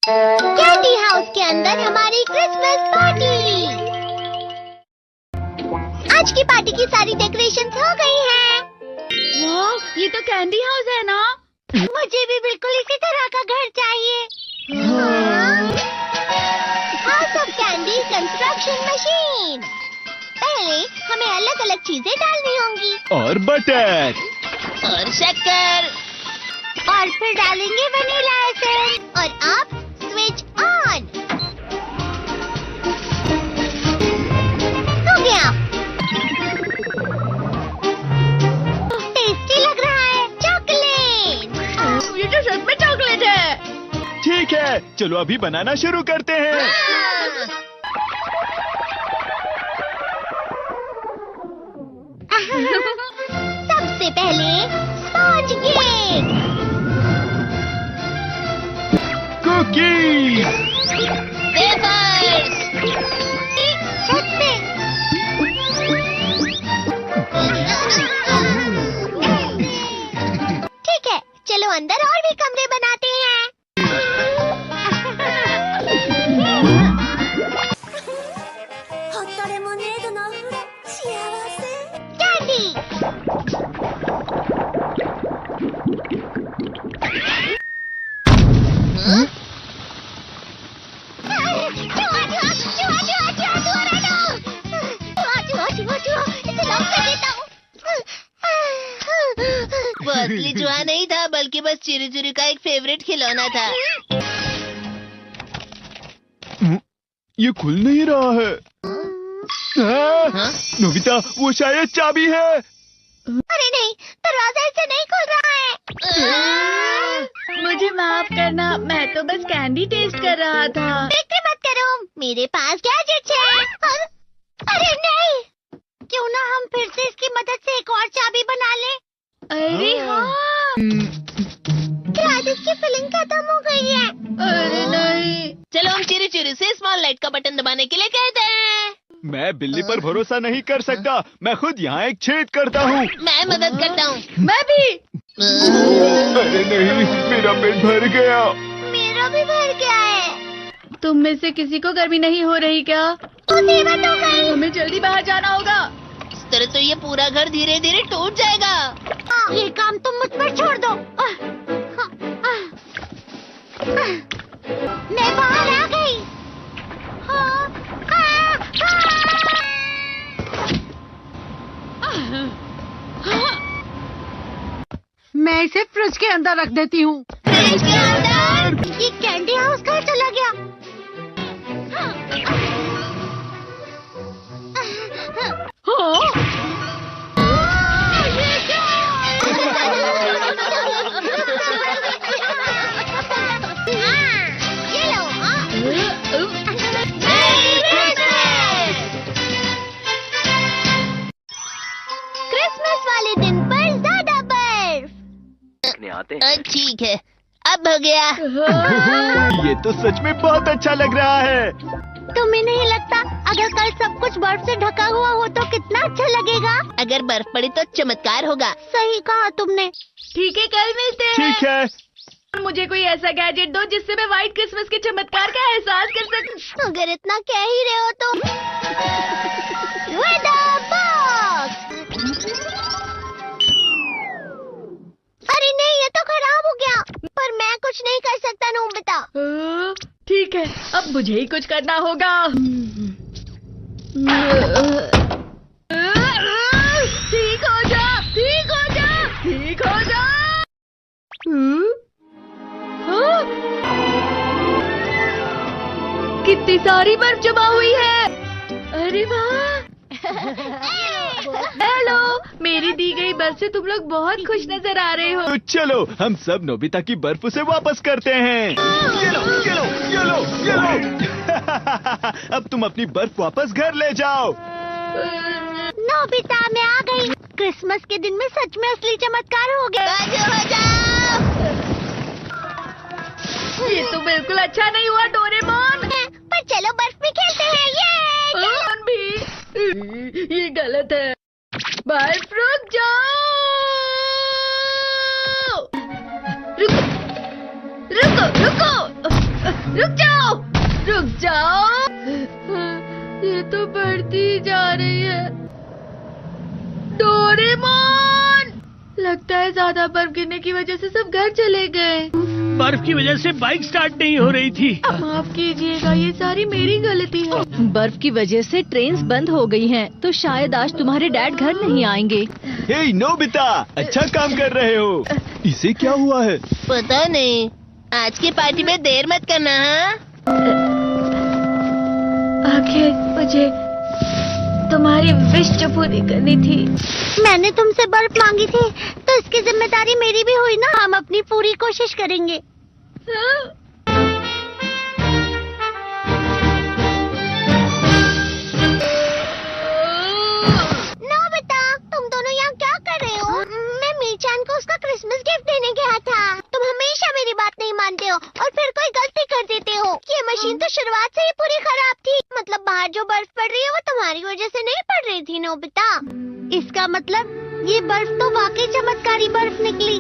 Candy house के अंदर हमारी क्रिसमस पार्टी। आज की पार्टी की सारी डेकोरेशंस हो गई हैं। वाह, ये तो कैंडी हाउस है ना? मुझे भी बिल्कुल इसी तरह का घर चाहिए। House of candy construction machine. पहले हमें अलग अलग चीजें डालनी होंगी और बटर और शक्कर, और फिर डालेंगे वनीला एसेंस और अब स्विच ऑन। हो गया। टेस्टी लग रहा है। चॉकलेट। ये तो सच में चॉकलेट है। ठीक है, चलो अभी बनाना शुरू करते हैं। सबसे पहले स्पॉन्ज केक, कुकीज, वेफर्स, छत पे। ठीक है, चलो अंदर और भी कमरे बनाते हैं। कैंडी। वो असली चूहा नहीं था, बल्कि बस चिरी चिरी का एक फेवरेट खिलौना था। ये खुल नहीं रहा है। हाँ? नोबिता, वो शायद चाबी है। अरे नहीं, दरवाजा ऐसे नहीं खुल रहा है। मुझे माफ करना, मैं तो बस कैंडी टेस्ट कर रहा था। फिक्र मत करो, मेरे पास गैजेट्स है। अरे नहीं, क्यों ना हम फिर से इसकी मदद से एक और चाबी बना लें। अरे हाँ। शायद इसकी फिलिंग खत्म हो गई है। अरे नहीं। चलो हम चिरी चिरी से स्मॉल लाइट का बटन दबाने के लिए कहते हैं। मैं बिल्ली पर भरोसा नहीं कर सकता। मैं खुद यहाँ एक छेद करता हूँ। मैं मदद करता हूँ। मैं भी। अरे नहीं, मेरा पेट भर गया। मेरा भी भर गया है। तुम में से किसी को गर्मी नहीं हो रही क्या? मुसीबत हो गई। हमें जल्दी बाहर जाना होगा। इस तरह तो ये पूरा घर धीरे धीरे टूट जाएगा। ये काम तुम मुझ पर छोड़ दो। मैं बाहर आ गई। मैं इसे फ्रिज के अंदर रख देती हूँ। फ्रिज के अंदर? ये कैंडी हाउस कहाँ चला गया? ये क्या? ये लो। क्रिसमस वाले दिन पर ज्यादा बर्फ। ठीक है, अब हो गया। ये तो सच में बहुत अच्छा लग रहा है। तुम्हें नहीं लगता अगर कल सब कुछ बर्फ से ढका हुआ हो तो कितना अच्छा लगेगा? अगर बर्फ पड़ी तो चमत्कार होगा। सही कहा तुमने। ठीक है, कल मिलते हैं। ठीक है। मुझे कोई ऐसा गैजेट दो जिससे मैं व्हाइट क्रिसमस के चमत्कार का एहसास कर सकूं। अगर इतना कह ही रहे हो तो वेदर बॉक्स। अरे नहीं, ये तो खराब हो गया। पर मैं कुछ नहीं कर सकता नोबिता। ठीक है, अब मुझे ही कुछ करना होगा। ठीक हो जा, ठीक हो जा, ठीक हो जा। कितनी सारी बर्फ जमा हुई है। अरे वाह। हेलो, मेरी दी गई बर्फ से तुम लोग बहुत खुश नजर आ रहे हो। तो चलो हम सब नोबिता की बर्फ उसे वापस करते हैं। ये लो, ये लो, ये लो, ये लो। अब तुम अपनी बर्फ वापस घर ले जाओ। नोबिता, मैं आ गई। क्रिसमस के दिन में सच में असली चमत्कार हो गया। बाजू हो जाओ। ये तो बिल्कुल अच्छा नहीं हुआ डोरेमोन। पर चलो बर्फ में खेलते हैं। ये डोरेमोन भी। ये गलत है। बर्फ रुक जाओ। रुको रुको रुको। रुक जाओ, रुक जाओ। ये तो बढ़ती ही जा रही है। डोरेमोन, लगता है ज्यादा बर्फ गिरने की वजह से सब घर चले गए। बर्फ की वजह से बाइक स्टार्ट नहीं हो रही थी। माफ कीजिएगा, ये सारी मेरी गलती है। बर्फ की वजह से ट्रेन्स बंद हो गई हैं, तो शायद आज तुम्हारे डैड घर नहीं आएंगे। हे नोबिता, अच्छा काम कर रहे हो। इसे क्या हुआ है? पता नहीं, आज की पार्टी में देर मत करना। हाँ, आखिर मुझे तुम्हारी विश जो पूरी करनी थी। मैंने तुमसे बर्फ मांगी थी, तो इसकी जिम्मेदारी मेरी भी हुई ना। हम अपनी पूरी कोशिश करेंगे। नोबिता, तुम दोनों यहाँ क्या कर रहे हो? मैं मीचान को उसका क्रिसमस गिफ्ट देने गया था। तुम हमेशा मेरी बात नहीं मानते हो और फिर कोई गलती कर देते हो। ये मशीन तो शुरुआत से ही पूरी खराब थी। मतलब बाहर जो बर्फ पड़ रही है वो तुम्हारी वजह से नहीं पड़ रही थी नोबिता। इसका मतलब ये बर्फ तो वाकई चमत्कारी बर्फ निकली।